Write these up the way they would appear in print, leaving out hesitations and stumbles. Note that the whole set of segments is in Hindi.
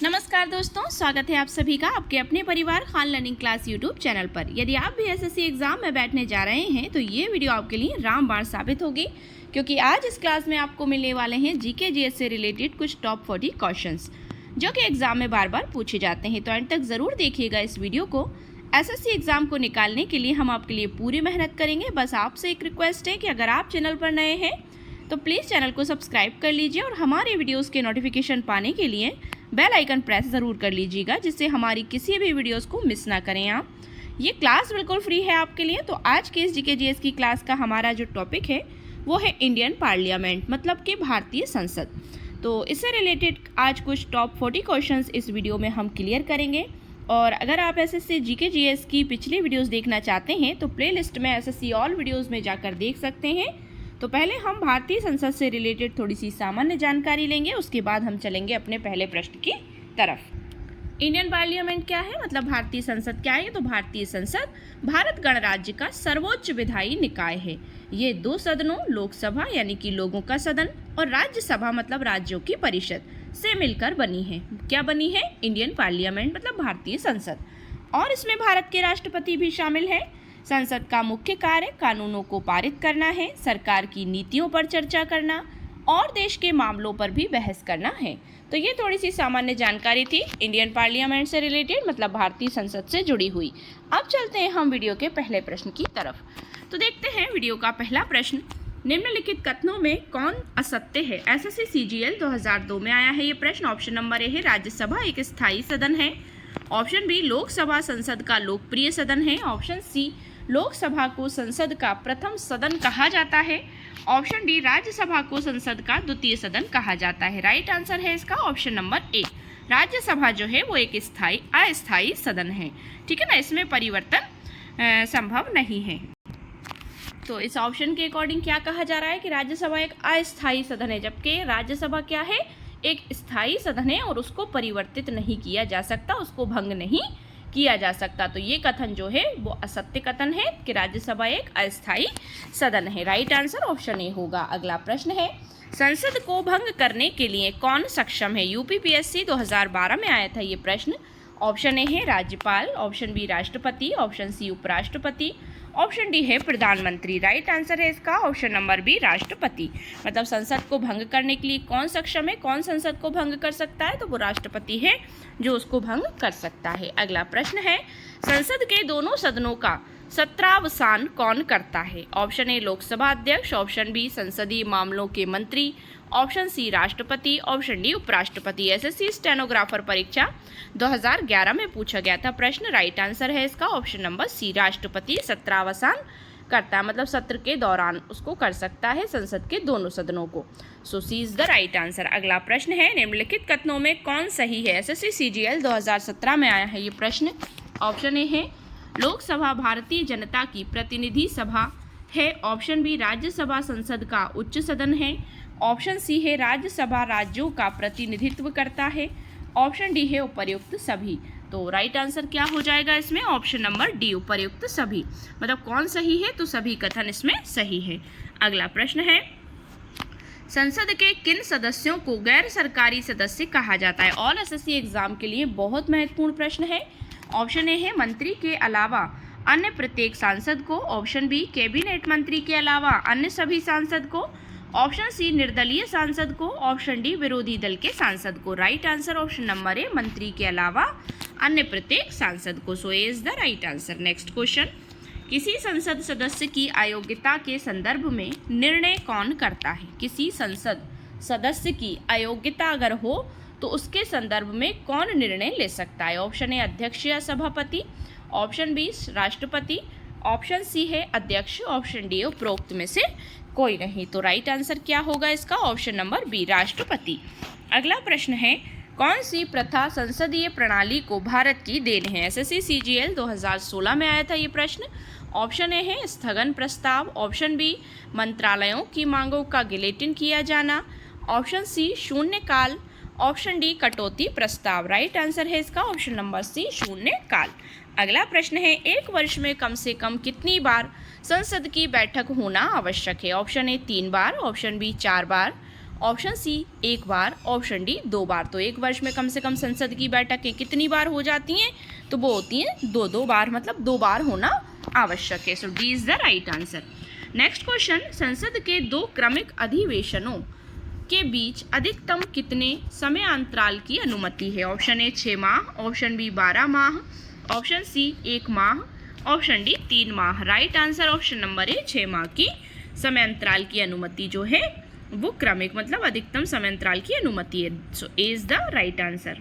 नमस्कार दोस्तों, स्वागत है आप सभी का आपके अपने परिवार Khan learning class YouTube channel पर। यदि आप भी एसएससी एग्जाम में बैठने जा रहे हैं तो ये वीडियो आपके लिए रामबाण साबित होगी, क्योंकि आज इस क्लास में आपको मिलने वाले हैं जीके जीएस से रिलेटेड कुछ टॉप 40 क्वेश्चंस जो कि एग्जाम में बार बार पूछे जाते हैं। तो एंड तक ज़रूर देखिएगा इस वीडियो को। एसएससी एग्जाम को निकालने के लिए हम आपके लिए पूरी मेहनत करेंगे। बस आपसे एक रिक्वेस्ट है कि अगर आप चैनल पर नए हैं तो प्लीज़ चैनल को सब्सक्राइब कर लीजिए और हमारे वीडियोज़ के नोटिफिकेशन पाने के लिए बेल आइकन प्रेस ज़रूर कर लीजिएगा, जिससे हमारी किसी भी वीडियोस को मिस ना करें आप। ये क्लास बिल्कुल फ्री है आपके लिए। तो आज के इस जीके जीएस की क्लास का हमारा जो टॉपिक है वो है इंडियन पार्लियामेंट, मतलब कि भारतीय संसद। तो इससे रिलेटेड आज कुछ टॉप 40 क्वेश्चंस इस वीडियो में हम क्लियर करेंगे। और अगर आप एसएससी जीके जीएस की पिछली वीडियोज़ देखना चाहते हैं तो प्ले लिस्ट में एसएससी ऑल वीडियोज़ में जाकर देख सकते हैं। तो पहले हम भारतीय संसद से रिलेटेड थोड़ी सी सामान्य जानकारी लेंगे, उसके बाद हम चलेंगे अपने पहले प्रश्न की तरफ। इंडियन पार्लियामेंट क्या है, मतलब भारतीय संसद क्या है? तो भारतीय संसद भारत गणराज्य का सर्वोच्च विधायी निकाय है। ये 2 सदनों, लोकसभा यानी कि लोगों का सदन और राज्यसभा मतलब राज्यों की परिषद से मिलकर बनी है। क्या बनी है? इंडियन पार्लियामेंट मतलब भारतीय संसद। और इसमें भारत के राष्ट्रपति भी शामिल है। संसद का मुख्य कार्य कानूनों को पारित करना है, सरकार की नीतियों पर चर्चा करना और देश के मामलों पर भी बहस करना है। तो ये थोड़ी सी सामान्य जानकारी थी इंडियन पार्लियामेंट से रिलेटेड, मतलब भारतीय संसद से जुड़ी हुई। अब चलते हैं हम वीडियो के पहले प्रश्न की तरफ। तो देखते हैं वीडियो का पहला प्रश्न। निम्नलिखित कथनों में कौन असत्य है? एसएससी सीजीएल 2002 में आया है ये प्रश्न। ऑप्शन नंबर ए है राज्यसभा एक स्थायी सदन है। ऑप्शन बी लोकसभा संसद का लोकप्रिय सदन है। ऑप्शन सी लोकसभा को संसद का प्रथम सदन कहा जाता है। ऑप्शन डी राज्यसभा को संसद का द्वितीय सदन कहा जाता है। राइट आंसर है इसका ऑप्शन नंबर ए। राज्यसभा जो है वो एक अस्थायी सदन है। ठीक है ना, इसमें परिवर्तन संभव नहीं है। तो इस ऑप्शन के अकॉर्डिंग क्या कहा जा रहा है कि राज्यसभा एक अस्थायी सदन है, जबकि राज्यसभा क्या है? एक स्थायी सदन है और उसको परिवर्तित नहीं किया जा सकता, उसको भंग नहीं किया जा सकता। तो ये कथन जो है वो असत्य कथन है कि राज्यसभा एक अस्थायी सदन है। राइट आंसर ऑप्शन ए होगा। अगला प्रश्न है, संसद को भंग करने के लिए कौन सक्षम है? यूपीपीएससी 2012 में आया था ये प्रश्न। ऑप्शन ए है राज्यपाल, ऑप्शन बी राष्ट्रपति, ऑप्शन सी उपराष्ट्रपति, ऑप्शन डी है प्रधानमंत्री। राइट आंसर है इसका ऑप्शन नंबर बी राष्ट्रपति। मतलब संसद को भंग करने के लिए कौन सक्षम है, कौन संसद को भंग कर सकता है? तो वो राष्ट्रपति है जो उसको भंग कर सकता है। अगला प्रश्न है, संसद के दोनों सदनों का सत्रावसान कौन करता है? ऑप्शन ए लोकसभा अध्यक्ष, ऑप्शन बी संसदीय मामलों के मंत्री, ऑप्शन सी राष्ट्रपति, ऑप्शन डी उपराष्ट्रपति। एसएससी स्टेनोग्राफर परीक्षा 2011 में पूछा गया था प्रश्न। राइट आंसर है इसका ऑप्शन नंबर सी राष्ट्रपति सत्रावसान करता है, मतलब सत्र के दौरान उसको कर सकता है संसद के दोनों सदनों को। सो C is the right answer. अगला प्रश्न है, निम्नलिखित कथनों में कौन सही है? एसएससी सीजीएल 2017 में आया है ये प्रश्न। ऑप्शन ए है लोकसभा भारतीय जनता की प्रतिनिधि सभा है। ऑप्शन बी राज्यसभा संसद का उच्च सदन है। ऑप्शन सी है राज्यसभा राज्यों का प्रतिनिधित्व करता है। ऑप्शन डी है उपर्युक्त सभी। तो राइट आंसर क्या हो जाएगा इसमें? ऑप्शन नंबर डी उपर्युक्त सभी। मतलब कौन सही है? तो सभी कथन इसमें सही है। अगला प्रश्न है, संसद के किन सदस्यों को गैर सरकारी सदस्य कहा जाता है? ऑल एसएससी एग्जाम के लिए बहुत महत्वपूर्ण प्रश्न है। ऑप्शन ए है मंत्री के अलावा अन्य प्रत्येक सांसद को। ऑप्शन बी कैबिनेट मंत्री के अलावा अन्य सभी सांसद को। ऑप्शन सी निर्दलीय सांसद को। ऑप्शन डी विरोधी दल के सांसद को। Right answer option number A मंत्री के अलावा अन्य प्रत्येक सांसद को। So A is the right answer. Next question, किसी संसद सदस्य की अयोग्यता के संदर्भ में निर्णय कौन करता है? किसी संसद सदस्य की अयोग्यता अगर हो तो उसके संदर्भ में कौन निर्णय ले सकता है? ऑप्शन ए अध्यक्ष या सभापति, ऑप्शन बी राष्ट्रपति, ऑप्शन सी है अध्यक्ष, ऑप्शन डी उपरोक्त में से कोई नहीं। तो राइट आंसर क्या होगा इसका? ऑप्शन नंबर बी राष्ट्रपति। अगला प्रश्न है, कौन सी प्रथा संसदीय प्रणाली को भारत की देन है? एसएससी सीजीएल 2016 में आया था ये प्रश्न। ऑप्शन ए है स्थगन प्रस्ताव, ऑप्शन बी मंत्रालयों की मांगों का गिलेटिन किया जाना, ऑप्शन सी शून्यकाल, ऑप्शन डी कटौती प्रस्ताव। राइट आंसर है इसका ऑप्शन नंबर सी शून्यकाल। अगला प्रश्न है, एक वर्ष में कम से कम कितनी बार संसद की बैठक होना आवश्यक है? ऑप्शन ए 3 बार, ऑप्शन बी 4 बार, ऑप्शन सी 1 बार, ऑप्शन डी 2 बार। तो एक वर्ष में कम से कम संसद की बैठकें कितनी बार हो जाती हैं? तो वो होती हैं 2 बार, मतलब 2 बार होना आवश्यक है। So D is the right answer. Next question, संसद के 2 क्रमिक अधिवेशनों के बीच अधिकतम कितने समयांतराल की अनुमति है? ऑप्शन ए 6 माह, ऑप्शन बी 12 माह, ऑप्शन सी 1 माह, ऑप्शन डी 3 माह। राइट आंसर ऑप्शन नंबर ए 6 माह की समयांतराल की अनुमति जो है वो क्रमिक, मतलब अधिकतम समयांतराल की अनुमति है। So A is the right answer.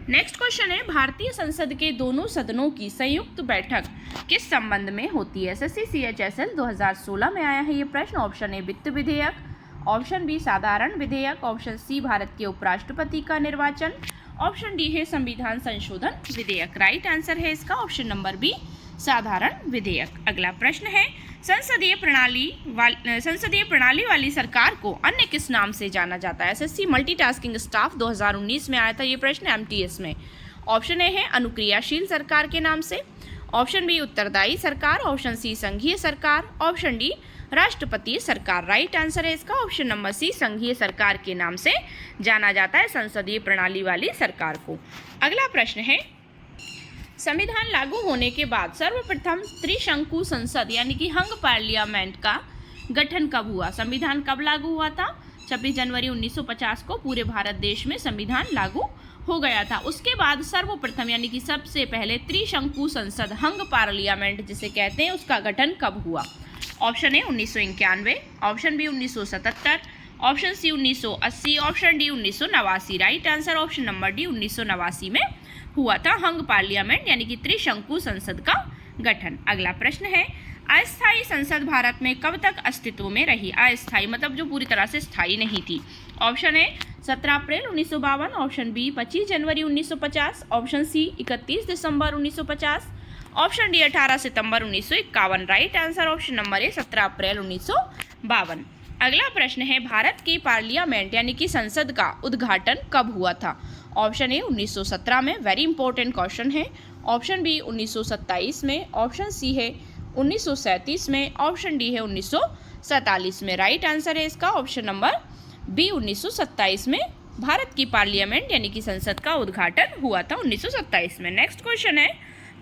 Next question है, भारतीय संसद के दोनों सदनों की संयुक्त बैठक किस संबंध में होती है? एसएससी CHSL 2016 में आया है ये प्रश्न। ऑप्शन ए वित्त विधेयक, ऑप्शन बी साधारण विधेयक, ऑप्शन सी भारत के उपराष्ट्रपति का निर्वाचन, ऑप्शन डी है संविधान संशोधन विधेयक। राइट आंसर है इसका ऑप्शन नंबर बी साधारण विधेयक। अगला प्रश्न है, संसदीय प्रणाली वाली सरकार को अन्य किस नाम से जाना जाता है? एसएससी मल्टीटास्किंग स्टाफ 2019 में आया था ये प्रश्न MTS में। ऑप्शन ए है अनुक्रियाशील सरकार के नाम से, ऑप्शन बी उत्तरदायी सरकार, ऑप्शन सी संघीय सरकार, ऑप्शन डी राष्ट्रपतीय सरकार। राइट आंसर है इसका ऑप्शन नंबर सी संघीय सरकार के नाम से जाना जाता है संसदीय प्रणाली वाली सरकार को। अगला प्रश्न है, संविधान लागू होने के बाद सर्वप्रथम त्रिशंकु संसद यानी कि हंग पार्लियामेंट का गठन कब हुआ? संविधान कब लागू हुआ था? 26 जनवरी 1950 को पूरे भारत देश में संविधान लागू हो गया था। उसके बाद सर्वप्रथम यानी कि सबसे पहले त्रिशंकु संसद हंग पार्लियामेंट जिसे कहते हैं उसका गठन कब हुआ? Option A 1991, option B 1977, option C 1980, option D 1989। Right answer option number D 1989 में हुआ था हंग पार्लियामेंट यानी कि त्रिशंकु संसद का गठन। अगला प्रश्न है, अस्थायी संसद भारत में कब तक अस्तित्व में रही? अस्थायी मतलब जो पूरी तरह से स्थायी नहीं थी। ऑप्शन ए 17 अप्रैल 1952, ऑप्शन बी 25 जनवरी 1950, ऑप्शन सी 31 दिसंबर 1950, ऑप्शन डी 18 सितंबर 1951। Right answer option number A 17 अप्रैल 1952। अगला प्रश्न है, भारत की पार्लियामेंट यानी कि संसद का उद्घाटन कब हुआ था? ऑप्शन ए 1917 में, वेरी इंपॉर्टेंट क्वेश्चन है, ऑप्शन बी 1927 में, ऑप्शन सी है 1937 में, ऑप्शन डी है 1947 में। राइट आंसर है इसका ऑप्शन नंबर बी 1927 में भारत की पार्लियामेंट यानी कि संसद का उद्घाटन हुआ था 1927 में। नेक्स्ट क्वेश्चन है,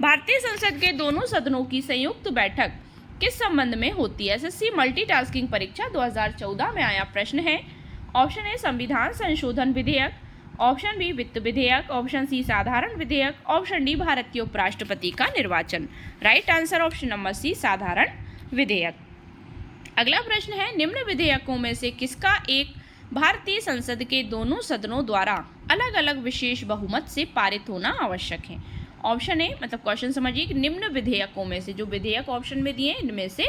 भारतीय संसद के दोनों सदनों की संयुक्त बैठक किस संबंध में होती है? एसएससी मल्टीटास्किंग परीक्षा 2014 में आया प्रश्न है। ऑप्शन ए संविधान संशोधन विधेयक, ऑप्शन बी वित्त विधेयक, ऑप्शन सी साधारण विधेयक, ऑप्शन डी भारत के उपराष्ट्रपति का निर्वाचन। Right answer option number C साधारण विधेयक। अगला प्रश्न है, निम्न विधेयकों में से किसका एक भारतीय संसद के दोनों सदनों द्वारा अलग अलग विशेष बहुमत से पारित होना आवश्यक है? ऑप्शन ए, मतलब क्वेश्चन समझिए कि निम्न विधेयकों में से, जो विधेयक ऑप्शन में दिए इनमें से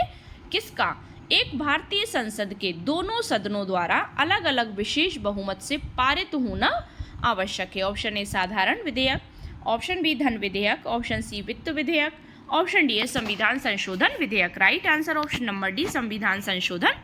किसका एक भारतीय संसद के दोनों सदनों द्वारा अलग अलग विशेष बहुमत से पारित होना आवश्यक है? ऑप्शन ए साधारण विधेयक, ऑप्शन बी धन विधेयक, ऑप्शन सी वित्त विधेयक, ऑप्शन डी है संविधान संशोधन विधेयक। Right answer option number D संविधान संशोधन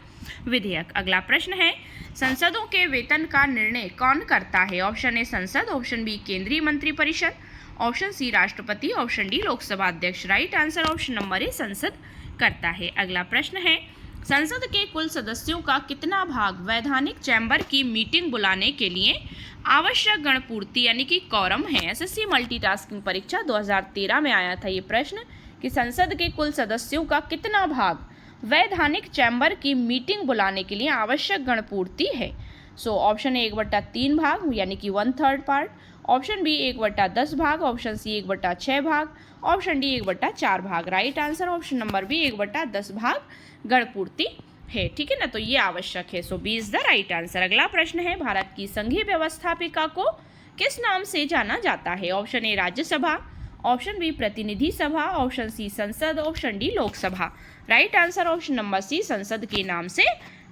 विधेयक। अगला प्रश्न है, संसदों के वेतन का निर्णय कौन करता है? ऑप्शन ए संसद, ऑप्शन बी केंद्रीय मंत्रिपरिषद, ऑप्शन सी राष्ट्रपति, ऑप्शन डी लोकसभा अध्यक्ष। राइट आंसर ऑप्शन नंबर ए संसद करता है। अगला प्रश्न है, संसद के कुल सदस्यों का कितना भाग वैधानिक चैम्बर की मीटिंग बुलाने के लिए आवश्यक गणपूर्ति यानी कि कॉरम है? एसएससी मल्टीटास्किंग परीक्षा 2013 में आया था ये प्रश्न कि संसद के कुल सदस्यों का कितना भाग वैधानिक चैम्बर की मीटिंग बुलाने के लिए आवश्यक गणपूर्ति है? सो ऑप्शन ए 1/3 भाग यानी कि 1/3 पार्ट, ऑप्शन बी 1/10 भाग, ऑप्शन सी 1/6 भाग, ऑप्शन डी 1/4 भाग। Right answer option number B 1/10 भाग गणपूर्ति है। ठीक है ना, तो ये आवश्यक है। So B is the right answer. अगला प्रश्न है, भारत की संघीय व्यवस्थापिका को किस नाम से जाना जाता है? Option A Rajya Sabha, option B प्रतिनिधि सभा, ऑप्शन सी संसद, option D Lok Sabha. Right answer option number C संसद के नाम से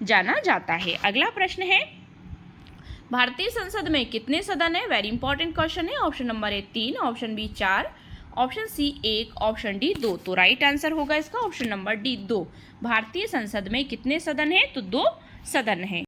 जाना जाता है। अगला प्रश्न है, भारतीय संसद में कितने सदन है? वेरी इंपॉर्टेंट क्वेश्चन है। Option number A 3, option B 4, option C 1, option D 2। तो राइट आंसर होगा इसका ऑप्शन नंबर डी 2। भारतीय संसद में कितने सदन हैं? तो 2 सदन हैं।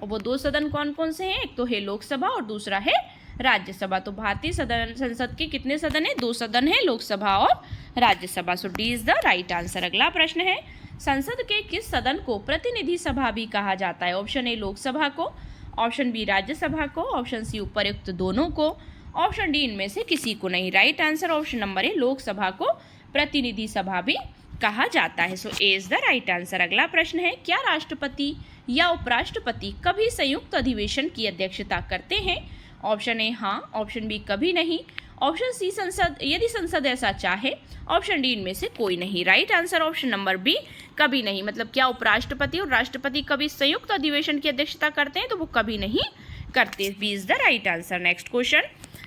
और वो 2 सदन कौन कौन से हैं? एक तो है लोकसभा और दूसरा है राज्यसभा। तो भारतीय संसद के कितने सदन हैं? 2 सदन हैं, लोकसभा और Rajya Sabha. So D is the right answer. अगला प्रश्न है, संसद के किस सदन को प्रतिनिधि सभा भी कहा जाता है? ऑप्शन ए लोकसभा को, ऑप्शन बी राज्यसभा को, ऑप्शन सी उपयुक्त दोनों को, ऑप्शन डी इनमें से किसी को नहीं। राइट आंसर ऑप्शन नंबर ए, लोकसभा को प्रतिनिधि सभा भी कहा जाता है। So A is the right answer. अगला प्रश्न है, क्या राष्ट्रपति या उपराष्ट्रपति कभी संयुक्त अधिवेशन की अध्यक्षता करते हैं? ऑप्शन ए हाँ, ऑप्शन बी कभी नहीं, ऑप्शन सी संसद यदि संसद ऐसा चाहे, ऑप्शन डी इनमें से कोई नहीं। Right answer option number B, कभी नहीं। मतलब क्या उपराष्ट्रपति और राष्ट्रपति कभी संयुक्त अधिवेशन की अध्यक्षता करते हैं? तो वो कभी नहीं करते। B is the right answer. Next question,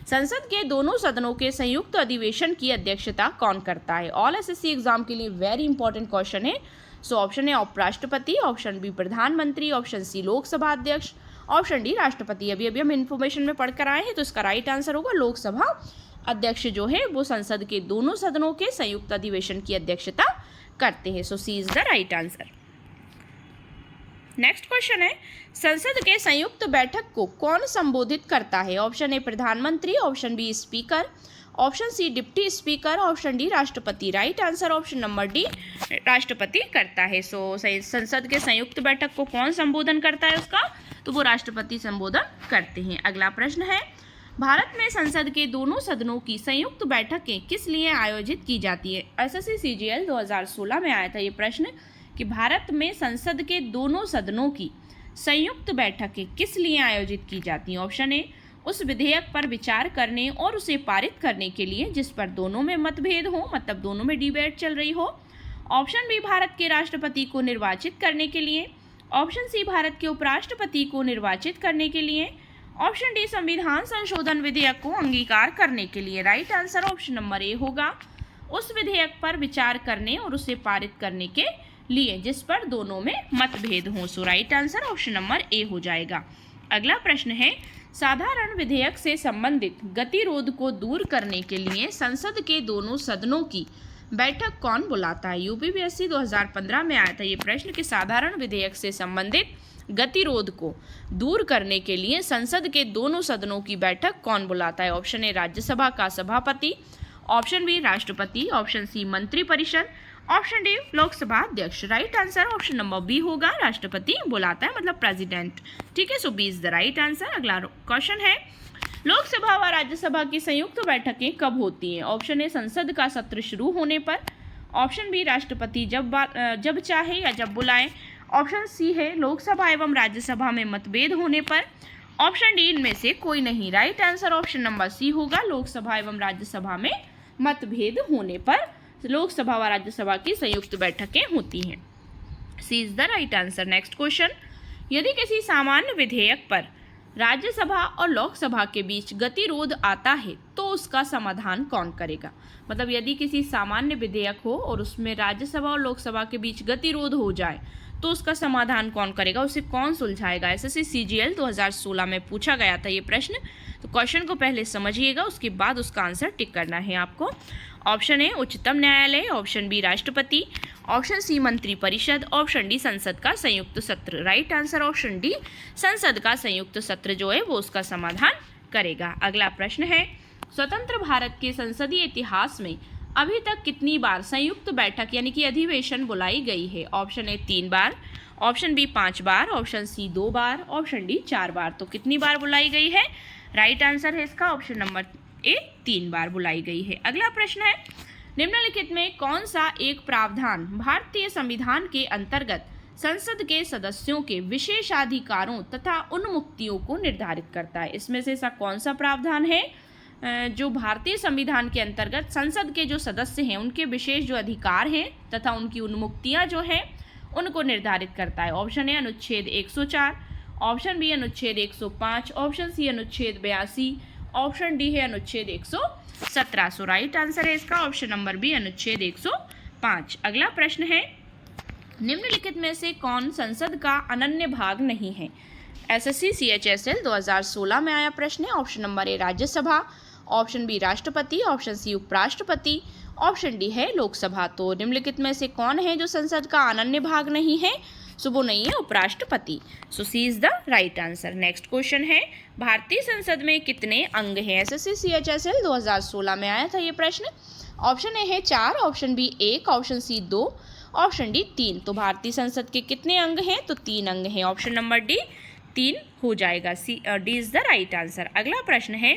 संसद के दोनों सदनों के संयुक्त अधिवेशन की अध्यक्षता कौन करता है? ऑल एसएससी एग्जाम के लिए वेरी इंपॉर्टेंट क्वेश्चन है। सो ऑप्शन ए उपराष्ट्रपति, ऑप्शन बी प्रधानमंत्री, ऑप्शन सी लोकसभा अध्यक्ष, ऑप्शन डी राष्ट्रपति। अभी हम इन्फॉर्मेशन में पढ़कर आए हैं, तो इसका राइट आंसर होगा लोकसभा अध्यक्ष जो है वो संसद के दोनों सदनों के संयुक्त अधिवेशन की अध्यक्षता करते हैं। So C is the right answer. Next question है, संसद के संयुक्त बैठक को कौन संबोधित करता है? ऑप्शन ए प्रधानमंत्री, option B speaker, option C deputy speaker, option D राष्ट्रपति। Right answer option number D, राष्ट्रपति करता है। सो संसद के संयुक्त बैठक को कौन संबोधन करता है उसका? तो वो राष्ट्रपति संबोधन करते हैं। अगला प्रश्न है, भारत में संसद के दोनों सदनों की संयुक्त बैठकें किस लिए आयोजित की जाती है? एसएससी सीजीएल 2016 में आया था ये प्रश्न कि भारत में संसद के दोनों सदनों की संयुक्त बैठकें किस लिए आयोजित की जाती हैं? ऑप्शन ए उस विधेयक पर विचार करने और उसे पारित करने के लिए जिस पर दोनों में मतभेद हो, मतलब दोनों में डिबेट चल रही हो। ऑप्शन बी भारत के राष्ट्रपति को निर्वाचित करने के लिए, ऑप्शन सी भारत के उपराष्ट्रपति को निर्वाचित करने के लिए, ऑप्शन डी संविधान संशोधन विधेयक को अंगीकार करने के लिए। राइट आंसर ऑप्शन नंबर ए होगा, उस विधेयक पर विचार करने और उसे पारित करने के लिए जिस पर दोनों में मतभेद हो। So right answer option number A हो जाएगा। अगला प्रश्न है, साधारण विधेयक से संबंधित गतिरोध को दूर करने के लिए संसद के दोनों सदनों की बैठक कौन बुलाता है? यूपीपीएससी 2015 में आया था ये प्रश्न कि साधारण विधेयक से संबंधित गतिरोध को दूर करने के लिए संसद के दोनों सदनों की बैठक कौन बुलाता है? ऑप्शन ए राज्यसभा का सभापति, ऑप्शन बी राष्ट्रपति, ऑप्शन सी मंत्रिपरिषद, ऑप्शन डी लोकसभा अध्यक्ष। Right answer option number B होगा, राष्ट्रपति बुलाता है, मतलब प्रेसिडेंट। ठीक है, so B is the right answer. अगला क्वेश्चन है, लोकसभा व राज्यसभा की संयुक्त बैठकें कब होती हैं? ऑप्शन ए संसद का सत्र शुरू होने पर, ऑप्शन बी राष्ट्रपति जब चाहे या जब बुलाए, ऑप्शन सी है लोकसभा एवं राज्यसभा में मतभेद होने पर, ऑप्शन डी इनमें से कोई नहीं। Right answer option number C होगा, लोकसभा एवं राज्यसभा में मतभेद होने पर लोकसभा व राज्यसभा की संयुक्त बैठकें होती हैं। C is the right answer. Next question, यदि किसी सामान्य विधेयक पर राज्यसभा और लोकसभा के बीच गतिरोध आता है तो उसका समाधान कौन करेगा? मतलब यदि किसी सामान्य विधेयक हो और उसमें राज्यसभा और लोकसभा के बीच गतिरोध हो जाए तो उसका समाधान कौन करेगा, उसे कौन सुलझाएगा? एसएससी सीजीएल 2016 में पूछा गया था ये प्रश्न। तो क्वेश्चन को पहले समझिएगा, उसके बाद उसका आंसर टिक करना है आपको। ऑप्शन ए उच्चतम न्यायालय, ऑप्शन बी राष्ट्रपति, ऑप्शन सी मंत्रिपरिषद, ऑप्शन डी संसद का संयुक्त सत्र। राइट आंसर ऑप्शन डी, संसद का संयुक्त सत्र जो है वो उसका समाधान करेगा। अगला प्रश्न है, स्वतंत्र भारत के संसदीय इतिहास में अभी तक कितनी बार संयुक्त बैठक यानी कि अधिवेशन बुलाई गई है? ऑप्शन ए 3 बार, ऑप्शन बी 5 बार, ऑप्शन सी 2 बार, ऑप्शन डी 4 बार। तो कितनी बार बुलाई गई है? राइट आंसर है इसका ऑप्शन नंबर ए 3 बार बुलाई गई है। अगला प्रश्न है, निम्नलिखित में कौन सा एक प्रावधान भारतीय संविधान के अंतर्गत संसद के सदस्यों के विशेषाधिकारों तथा उन्मुक्तियों को निर्धारित करता है? इसमें से ऐसा कौन सा प्रावधान है जो भारतीय संविधान के अंतर्गत संसद के जो सदस्य हैं उनके विशेष जो अधिकार हैं तथा उनकी उन्मुक्तियां जो हैं उनको निर्धारित करता है? ऑप्शन ए अनुच्छेद 104, ऑप्शन बी अनुच्छेद 105, ऑप्शन सी अनुच्छेद 82, ऑप्शन डी है अनुच्छेद 117। सो राइट आंसर है इसका ऑप्शन नंबर बी अनुच्छेद 105। अगला प्रश्न है, निम्नलिखित में से कौन संसद का अनन्य भाग नहीं है? एसएससी सीएचएसएल 2016 में आया प्रश्न है। Option number A Rajya Sabha, option B राष्ट्रपति, ऑप्शन सी उपराष्ट्रपति, ऑप्शन डी है लोकसभा। तो निम्नलिखित में से कौन है जो संसद का अनन्य भाग नहीं है? सो वो नहीं है उपराष्ट्रपति। So C is the right answer. Next question है, भारतीय संसद में कितने अंग हैं? एसएससी सीएचएसएल 2016 में आया था ये प्रश्न। ऑप्शन ए है 4, option B 1, option C 2, option D 3। तो भारतीय संसद के कितने अंग हैं? तो 3 अंग हैं। ऑप्शन नंबर डी 3 हो जाएगा। D is the right answer. अगला प्रश्न है,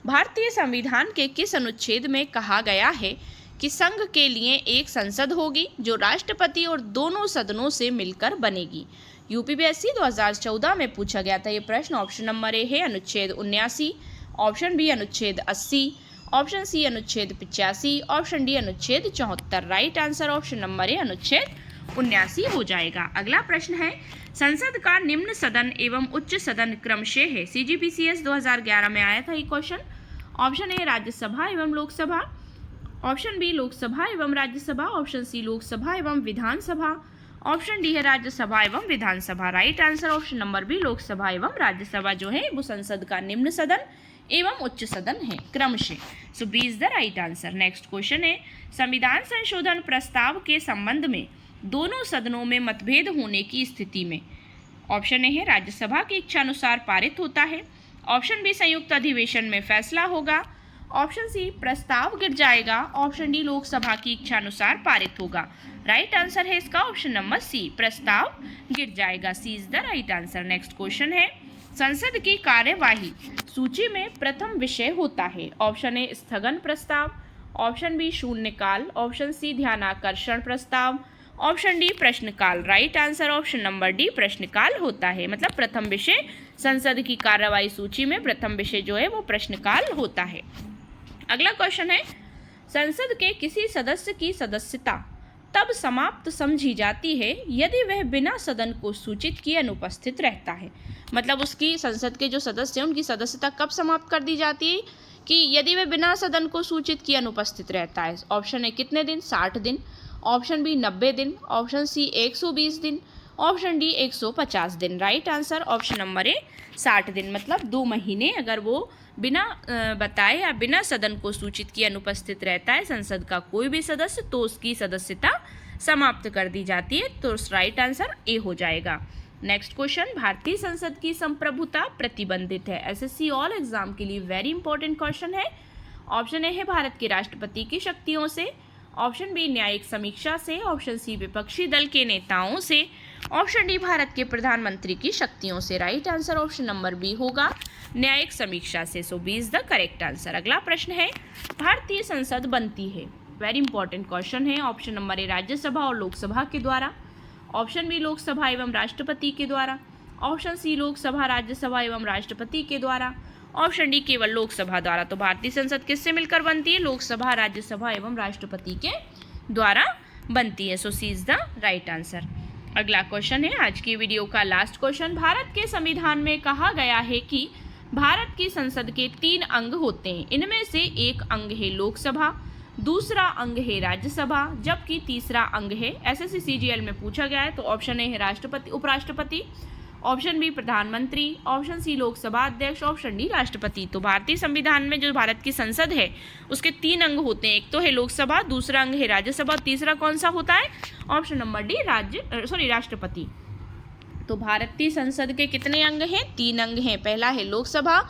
भारतीय संविधान के किस अनुच्छेद में कहा गया है कि संघ के लिए एक संसद होगी जो राष्ट्रपति और दोनों सदनों से मिलकर बनेगी? यूपीपीएससी 2014 में पूछा गया था ये प्रश्न। ऑप्शन नंबर ए है अनुच्छेद 79, ऑप्शन बी अनुच्छेद 80, ऑप्शन सी अनुच्छेद 85, ऑप्शन डी अनुच्छेद 74। राइट आंसर ऑप्शन नंबर ए अनुच्छेद 79 हो जाएगा। अगला प्रश्न है, संसद का निम्न सदन एवं उच्च सदन क्रमशः है? CGPCS 2011 में आया था ये क्वेश्चन। ऑप्शन ए राज्यसभा एवं लोकसभा, ऑप्शन बी लोकसभा एवं राज्यसभा, ऑप्शन सी लोकसभा एवं विधानसभा, ऑप्शन डी है राज्यसभा एवं Vidhan Sabha. Right answer option number B Lok Sabha एवं राज्यसभा जो है वो संसद का निम्न सदन एवं उच्च सदन है क्रमशः। So B is the right answer. Next question है, संविधान संशोधन प्रस्ताव के संबंध में दोनों सदनों में मतभेद होने की स्थिति में? ऑप्शन ए है राज्यसभा की इच्छा अनुसार पारित होता है, ऑप्शन बी संयुक्त अधिवेशन में फैसला होगा, ऑप्शन सी प्रस्ताव गिर जाएगा, ऑप्शन डी लोकसभा की इच्छा अनुसार पारित होगा। राइट आंसर है इसका ऑप्शन नंबर सी, प्रस्ताव गिर जाएगा। C is the right answer. Next question है, संसद की कार्यवाही सूची में प्रथम विषय होता है? ऑप्शन ए स्थगन प्रस्ताव, ऑप्शन बी शून्यकाल, ऑप्शन सी ध्यानाकर्षण प्रस्ताव, ऑप्शन डी प्रश्नकाल। Right answer option number D प्रश्नकाल होता है। मतलब प्रथम विषय संसद की कार्यवाही सूची में प्रथम विषय जो है वो प्रश्नकाल होता है। अगला क्वेश्चन है, संसद के किसी सदस्य की सदस्यता तब समाप्त समझी जाती है यदि वह बिना सदन को सूचित किए अनुपस्थित रहता है? मतलब उसकी संसद के जो सदस्य हैं उनकी सदस्यता कब समाप्त कर दी जाती है? कि यदि वह बिना सदन को सूचित किए अनुपस्थित रहता है। ऑप्शन ए कितने दिन? 60 दिन, ऑप्शन बी 90 दिन, ऑप्शन सी 120 दिन, ऑप्शन डी 150 दिन। राइट आंसर ऑप्शन नंबर ए 60 दिन। मतलब 2 महीने अगर वो बिना बताए या बिना सदन को सूचित किए अनुपस्थित रहता है संसद का कोई भी सदस्य, तो उसकी सदस्यता समाप्त कर दी जाती है। तो राइट आंसर ए हो जाएगा। नेक्स्ट क्वेश्चन, भारतीय संसद की संप्रभुता प्रतिबंधित है? SSC ऑल एग्जाम के लिए वेरी इंपॉर्टेंट क्वेश्चन है। ऑप्शन ए है भारत के राष्ट्रपति की शक्तियों से, ऑप्शन बी न्यायिक समीक्षा से, ऑप्शन सी विपक्षी दल के नेताओं से, ऑप्शन डी भारत के प्रधानमंत्री की शक्तियों से। Right answer option number B होगा, न्यायिक समीक्षा से। So B is the correct answer. अगला प्रश्न है, भारतीय संसद बनती है? वेरी इंपॉर्टेंट क्वेश्चन है। ऑप्शन नंबर ए राज्यसभा और लोकसभा के द्वारा, ऑप्शन बी लोकसभा एवं राष्ट्रपति के द्वारा, ऑप्शन सी लोकसभा राज्यसभा एवं राष्ट्रपति के द्वारा, ऑप्शन डी केवल लोकसभा द्वारा। तो भारतीय संसद किससे मिलकर बनती है? लोकसभा, राज्यसभा एवं राष्ट्रपति के द्वारा बनती है। सो C is the right answer. अगला क्वेश्चन है आज की वीडियो का लास्ट क्वेश्चन, भारत के संविधान में कहा गया है कि भारत की संसद के 3 अंग होते हैं। इनमें से एक अंग है लोकसभा, दूसरा अंग है राज्यसभा, जबकि तीसरा अंग है, SSC CGL में पूछा गया है। तो ऑप्शन ए है राष्ट्रपति, उपराष्ट्रपति, ऑप्शन बी प्रधानमंत्री, ऑप्शन सी लोकसभा अध्यक्ष, ऑप्शन डी राष्ट्रपति। तो भारतीय संविधान में जो भारत की संसद है उसके 3 अंग होते हैं। एक तो है लोकसभा, दूसरा अंग है राज्यसभा, तीसरा कौन सा होता है? ऑप्शन नंबर डी राष्ट्रपति। तो भारतीय संसद के कितने अंग हैं? 3 अंग हैं। पहला है लोकसभा,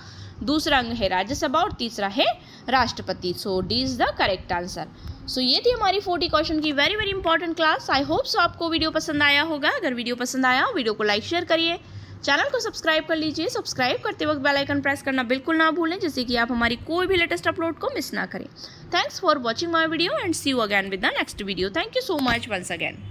दूसरा अंग है राज्यसभा और तीसरा है राष्ट्रपति। So D is the correct answer. So ये थी हमारी 40 क्वेश्चन की very very important class. I hope so आपको वीडियो पसंद आया होगा। अगर वीडियो पसंद आया हो वीडियो को लाइक शेयर करिए, चैनल को सब्सक्राइब कर लीजिए। सब्सक्राइब करते वक्त बेल आइकन प्रेस करना बिल्कुल ना भूलें, जिससे कि आप हमारी कोई भी लेटेस्ट अपलोड को मिस ना करें। Thanks for watching my video and see you again with the next video. Thank you so much once again.